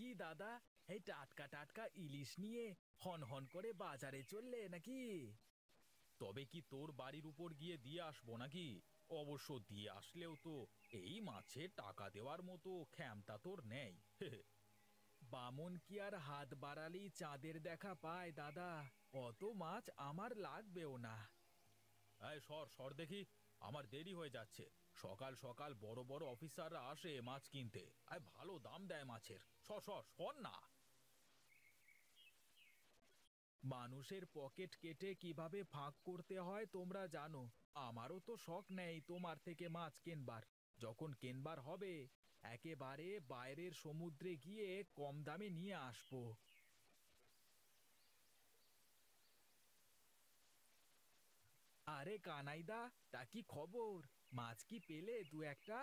কি দাদা, এই টাটকা টাটকা ইলিশ নিয়ে হন হন করে বাজারে চললে নাকি? তবে কি তোর বাড়ির উপর গিয়ে দিয়ে আসবো নাকি? অবশ্য দিয়ে আসলেও তো এই মাছে টাকা দেওয়ার মতো ক্ষমতা তোর নেই। বামন কি আর হাত বাড়ালেই চাঁদের দেখা পায় দাদা? অত মাছ আমার লাগবেও না। এই সর সর দেখি, আমার দেরি হয়ে যাচ্ছে। সকাল সকাল বড় বড় অফিসাররা আসে মাছ কিনতে, আর ভালো দাম দেয় মাছের। সর সর সর না। মানুষের পকেট কেটে কিভাবে ফাঁক করতে হয় তোমরা জানো। আমারও তো শখ নেই তোমার থেকে মাছ কেনবার। যখন কেনবার হবে একেবারে বাইরের সমুদ্রে গিয়ে কম দামে নিয়ে আসবো। আরে কানাইদা, তা কি খবর? মাছ কি পেলে দু একটা?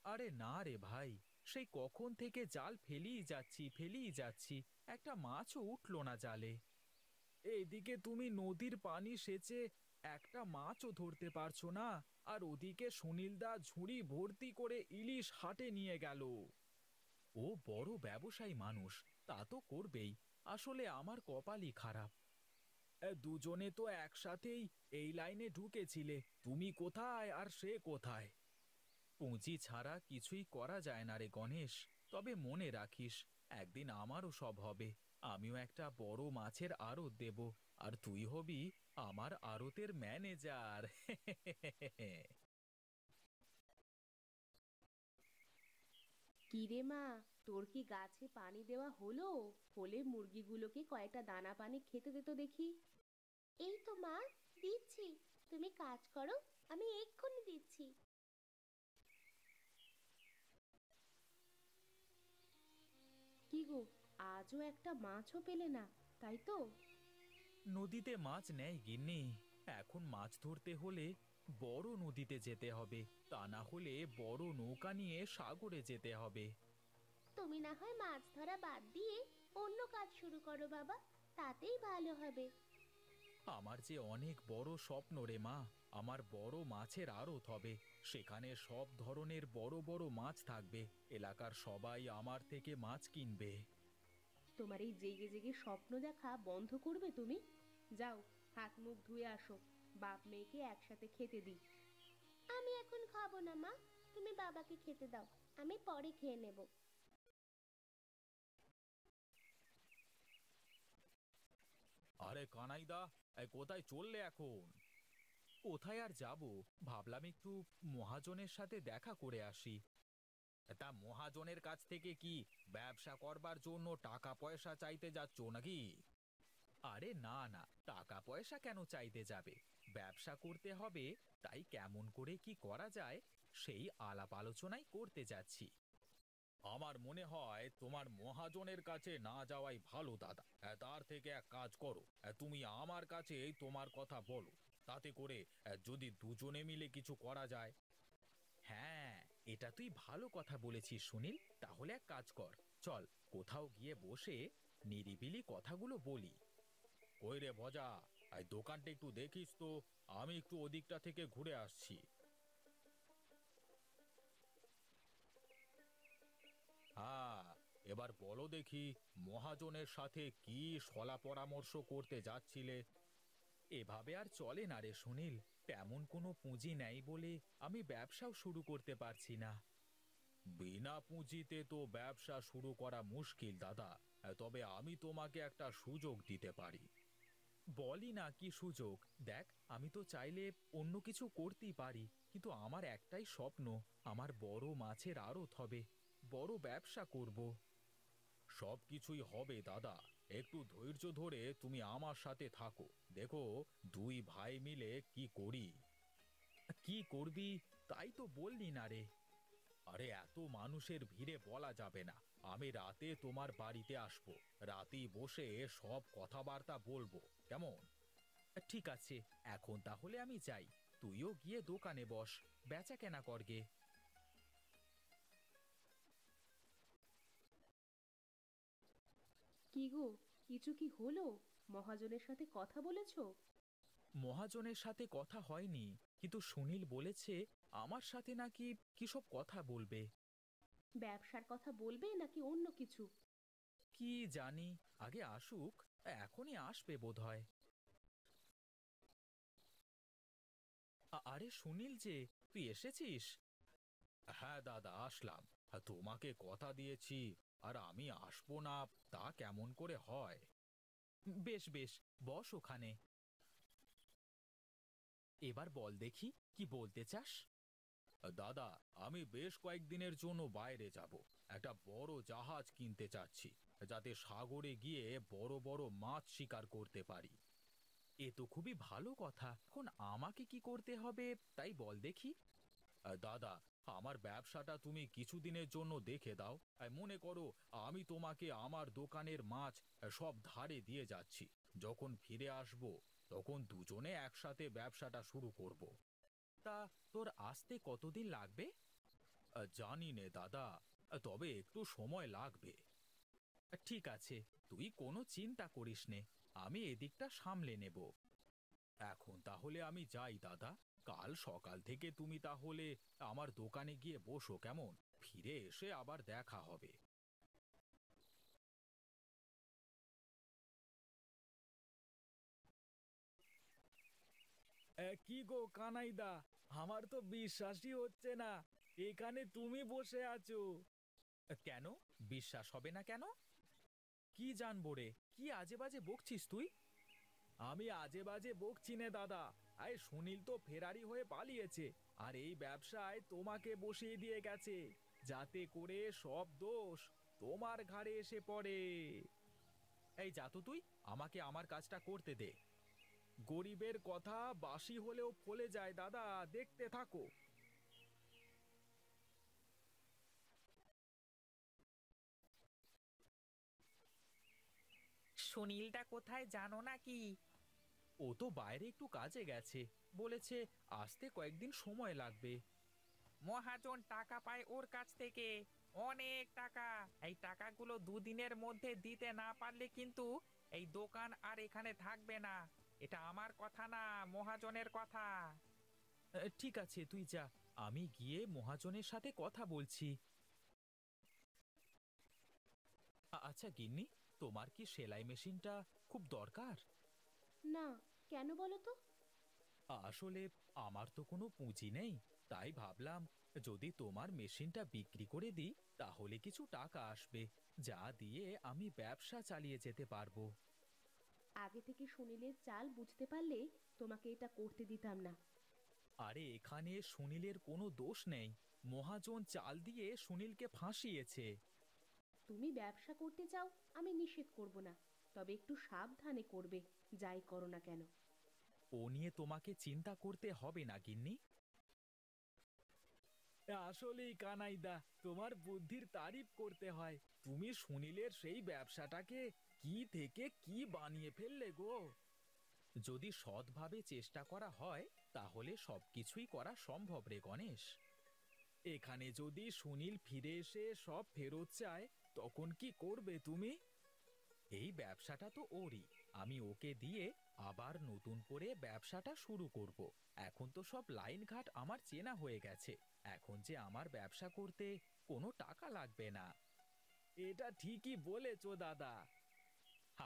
আরে না রে ভাই, সেই কখন থেকে জাল ফেলিই যাচ্ছি, একটা মাছও উঠলো না জালে। এইদিকে তুমি নদীর পানি সেচে একটা মাছও ধরতে পারছো না, আর ওদিকে সুনীলদা ঝুড়ি ভর্তি করে ইলিশ হাটে নিয়ে গেল। ও বড় ব্যবসায়ী মানুষ, তা তো করবেই। আসলে আমার কপালই খারাপ। দুজনে তো একসাথেই এই লাইনে ঢুকেছিলে, তুমি কোথায় আর সে কোথায়? পুঁজি ছাড়া কিছুই করা যায় না রে গণেশ। তবে মনে রাখিস, একদিন আমারও সব হবে। আমিও একটা বড় মাছের আড়ত দেব, আর তুই হবি আমার আড়তের ম্যানেজার। কিরে মা, তোর কি গাছে পানি দেওয়া হলো? হলে মুরগিগুলোকে কয়েকটা দানা পানি খেতে দে তো দেখি। এই তো মা, দিচ্ছি। তুমি কাজ করো, আমি এক্ষুনি দিচ্ছি। কি গো, আজও একটা মাছও পেলে না, তাই তো? নদীতে মাছ নেই গিন্নি। এখন মাছ ধরতে হলে বড় নদীতে যেতে হবে, তা না হলে বড় নৌকা নিয়ে সাগরে যেতে হবে। তুমি না হয় মাছ ধরা বাদ দিয়ে অন্য কাজ শুরু করো বাবা, তাতেই ভালো হবে। আমার যে অনেক বড় স্বপ্ন রে মা। আমার বড় মাছের আড়ত হবে, সেখানে সব ধরনের বড় বড় মাছ থাকবে। এলাকার সবাই আমার থেকে মাছ কিনবে। তোমার এই জেগে জেগে স্বপ্ন দেখা বন্ধ করবে তুমি? যাও, হাত মুখ ধুয়ে আসো, বাপ মেয়েকে একসাথে খেতে দিই। আমি এখন খাবো না মা, তুমি বাবাকে খেতে দাও, আমি পরে খেয়ে নেব। আরে কানাইদা, কোথায় চললে এখন? কোথায় আর যাব, ভাবলাম একটু মহাজনের সাথে দেখা করে আসি। তা মহাজনের কাছ থেকে কি ব্যবসা করবার জন্য টাকা পয়সা চাইতে যাচ্ছ নাকি? আরে না না, টাকা পয়সা কেন চাইতে যাবে? ব্যবসা করতে হবে, তাই কেমন করে কি করা যায় সেই আলাপ আলোচনাই করতে যাচ্ছি। আমার মনে হয় তোমার মহাজনের কাছে না যাওয়াই ভালো দাদা। তার থেকে এক কাজ করো, তুমি আমার কাছে তোমার কথা বলো। তাতে করে যদি দুজনে মিলে কিছু করা যায়। হ্যাঁ, এটা তুই ভালো কথা বলেছিস সুনীল। তাহলে এক কাজ কর, চল কোথাও গিয়ে বসে নিরিবিলি কথাগুলো বলি। কই রে ভজা, এই দোকানটা একটু দেখিস তো, আমি একটু ওদিকটা থেকে ঘুরে আসছি। হ্যাঁ, এবার বলো দেখি, মহাজনের সাথে কি শলা পরামর্শ করতে যাচ্ছিলে? এভাবে আর চলে না রে সুনীল। তেমন কোনো পুঁজি নেই বলে আমি ব্যবসাও শুরু করতে পারছি না। বিনা পুঁজিতে তো ব্যবসা শুরু করা মুশকিল দাদা। তবে আমি তোমাকে একটা সুযোগ দিতে পারি। বলি না কি সুযোগ? দেখ, আমি তো চাইলে অন্য কিছু করতেই পারি, কিন্তু আমার একটাই স্বপ্ন, আমার বড় মাছের আড়ত হবে, বড় ব্যবসা করব। সব কিছুই হবে দাদা, একটু ধৈর্য ধরে তুমি আমার সাথে থাকো। দেখো, দুই ভাই মিলে কি করি। কি করবি তাই তো বললি না রে? আরে এত মানুষের ভিড়ে বলা যাবে না। আমি রাতে তোমার বাড়িতে আসবো, রাতেই বসে সব কথাবার্তা বলবো, কেমন? ঠিক আছে, এখন তাহলে আমি যাই। তুইও গিয়ে দোকানে বস, বেচা কেনা করগে। কি গো, কিছু কি হলো? মহাজনের সাথে কথা বলেছো? মহাজনের সাথে কথা হয়নি, কিন্তু সুনীল বলেছে আমার সাথে নাকি কি সব কথা বলবে। ব্যবসার কথা বলবে নাকি অন্য কিছু? কি জানি, আগে আসুক। এখনই আসবে বোধহয়। আরে সুনীল যে, তুই এসেছিস? হ্যাঁ দাদা, আসলাম। তোমাকে কথা দিয়েছি, আর আমি আসবো না তা কেমন করে হয়? বেশ বেশ, বস ওখানে। এবার বল দেখি, কি বলতে চাস? দাদা, আমি বেশ কয়েকদিনের জন্য বাইরে যাব। একটা বড় জাহাজ কিনতে চাচ্ছি, যাতে সাগরে গিয়ে বড় বড় মাছ শিকার করতে পারি। এ তো খুবই ভালো কথা। এখন আমাকে কি করতে হবে তাই বল দেখি। দাদা, আমার ব্যবসাটা তুমি কিছুদিনের জন্য দেখে দাও। মনে করো, আমি তোমাকে আমার দোকানের মাছ সব ধারে দিয়ে যাচ্ছি। যখন ফিরে আসব, তখন দুজনে একসাথে ব্যবসাটা শুরু করব। তা তোর আসতে কতদিন লাগবে? জানি নে দাদা, তবে একটু সময় লাগবে। ঠিক আছে, তুই কোনো চিন্তা করিস নে, আমি এদিকটা সামলে নেব। এখন তাহলে আমি যাই দাদা। কাল সকাল থেকে তুমি তাহলে আমার দোকানে গিয়ে বসো, কেমন? ফিরে এসে আবার দেখা হবে। কি গো কানাইদা, আমার তো বিশ্বাসই হচ্ছে না এখানে তুমি বসে আছো। কেন বিশ্বাস হবে না কেন? কি জানবো রে, কি আজে বাজে বকছিস তুই? আমি আজে বাজে বকছি নে দাদা। আরে সুনীল তো ফেরারি হয়ে পালিয়েছে, আর এই ব্যবসায় তোমাকে বসিয়ে দিয়ে গেছে, যাতে করে সব দোষ তোমার ঘাড়ে এসে পড়ে। এই যা তো তুই, আমাকে আমার কাজটা করতে দে। গরিবের কথা বাসি হলেও ফলে যায় দাদা, দেখতে থাকো। সুনীলটা কোথায় জানো নাকি? ও তো বাইরে একটু কাজে গেছে, বলেছে আসতে কয়েকদিন সময় লাগবে। মহাজন টাকা পায় ওর কাছ থেকে, অনেক টাকা। এই টাকাগুলো দুদিনের মধ্যে দিতে না পারলে কিন্তু এই দোকান আর এখানে থাকবে না। এটা আমার কথা না, মহাজনের কথা। ঠিক আছে তুই যা, আমি গিয়ে মহাজনের সাথে কথা বলছি। আচ্ছা গিন্নি, তোমার কি সেলাই মেশিনটা খুব দরকার? না, কেন বলো তো? আসলে আমার তো কোনো পুঁজি নেই, তাই ভাবলাম যদি তোমার মেশিনটা বিক্রি করে দিই তাহলে কিছু টাকা আসবে, যা দিয়ে আমি ব্যবসা চালিয়ে যেতে পারবো। আগে থেকে সুনীলের চাল বুঝতে পারলে তোমাকে এটা করতে দিতাম না। আরে এখানে সুনীলের কোনো দোষ নেই, মহাজন চাল দিয়ে সুনীলকে ফাঁসিয়েছে। তুমি ব্যবসা করতে চাও, আমি নিষেধ করব না, তবে একটু সাবধানে করবে, যাই করো না কেন। ও নিয়ে তোমাকে চিন্তা করতে হবে না গিন্নি। আসলেই কানাইদা, তোমার বুদ্ধির তারিফ করতে হয়। তুমি সুনীলের সেই ব্যবসাটাকে কি থেকে কি বানিয়ে ফেললে গো। যদি সৎভাবে চেষ্টা করা হয় তাহলে সবকিছুই করা সম্ভব রে গণেশ। এখানে যদি সুনীল ফিরে এসে সব ফেরত চায়, তখন কি করবে তুমি? এই ব্যবসাটা তো ওরই, আমি ওকে দিয়ে আবার নতুন করে ব্যবসাটা শুরু করব। এখন তো সব লাইন ঘাট আমার চেনা হয়ে গেছে, এখন যে আমার ব্যবসা করতে কোনো টাকা লাগবে না। এটা ঠিকই বলেছো দাদা।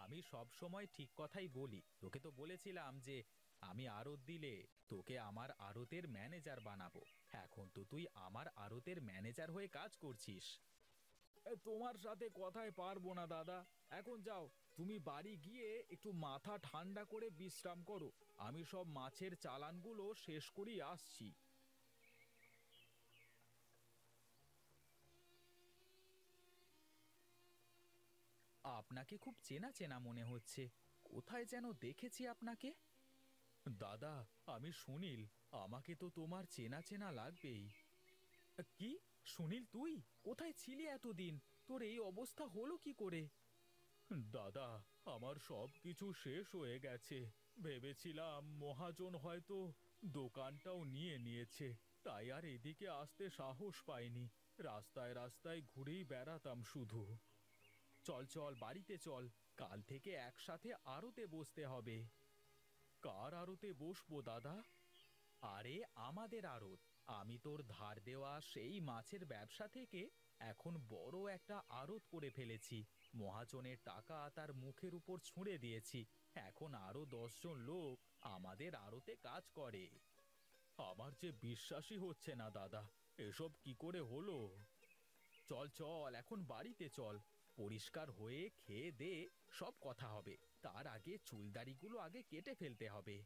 আমি সব সময় ঠিক কথাই বলি, তোকে তো বলেছিলাম যে আমি আড়ত দিলে তোকে আমার আড়তের ম্যানেজার বানাবো। এখন তো তুই আমার আড়তের ম্যানেজার হয়ে কাজ করছিস। তোমার সাথে কথায় পারবো না দাদা। এখন যাও, তুমি বাড়ি গিয়ে একটু মাথা ঠান্ডা করে বিশ্রাম করো। আমি সব মাছের চালানগুলো শেষ করেই আসছি। আপনাকে খুব চেনা চেনা মনে হচ্ছে, কোথায় যেন দেখেছি আপনাকে। দাদা, আমি সুনীল, আমাকে তো তোমার চেনা চেনা লাগবেই। কি সুনীল, তুই কোথায় ছিলি এতদিন? তোর এই অবস্থা হলো কি করে? দাদা, আমার সব কিছু শেষ হয়ে গেছে। ভেবেছিলাম মহাজন হয়তো দোকানটাও নিয়ে নিয়েছে, তাই আর এদিকে আসতে সাহস পাইনি। রাস্তায় রাস্তায় ঘুরেই বেড়াতাম শুধু। চল চল বাড়িতে চল, কাল থেকে একসাথে আড়তে বসতে হবে। কার আড়তে বসবো দাদা? আরে আমাদের আড়ত, আমি তোর ধার দেওয়া সেই মাছের ব্যবসা থেকে এখন বড় একটা আড়ত করে ফেলেছি। মহাজনের টাকা তার মুখের উপর ছুঁড়ে দিয়েছি। এখন আরো 10 জন লোক আমাদের আড়তে কাজ করে। আমার যে বিশ্বাসই হচ্ছে না দাদা, এসব কি করে হলো? চল চল এখন বাড়িতে চল, পরিষ্কার হয়ে খেয়ে দে, সব কথা হবে। তার আগে চুলদাড়িগুলো আগে কেটে ফেলতে হবে।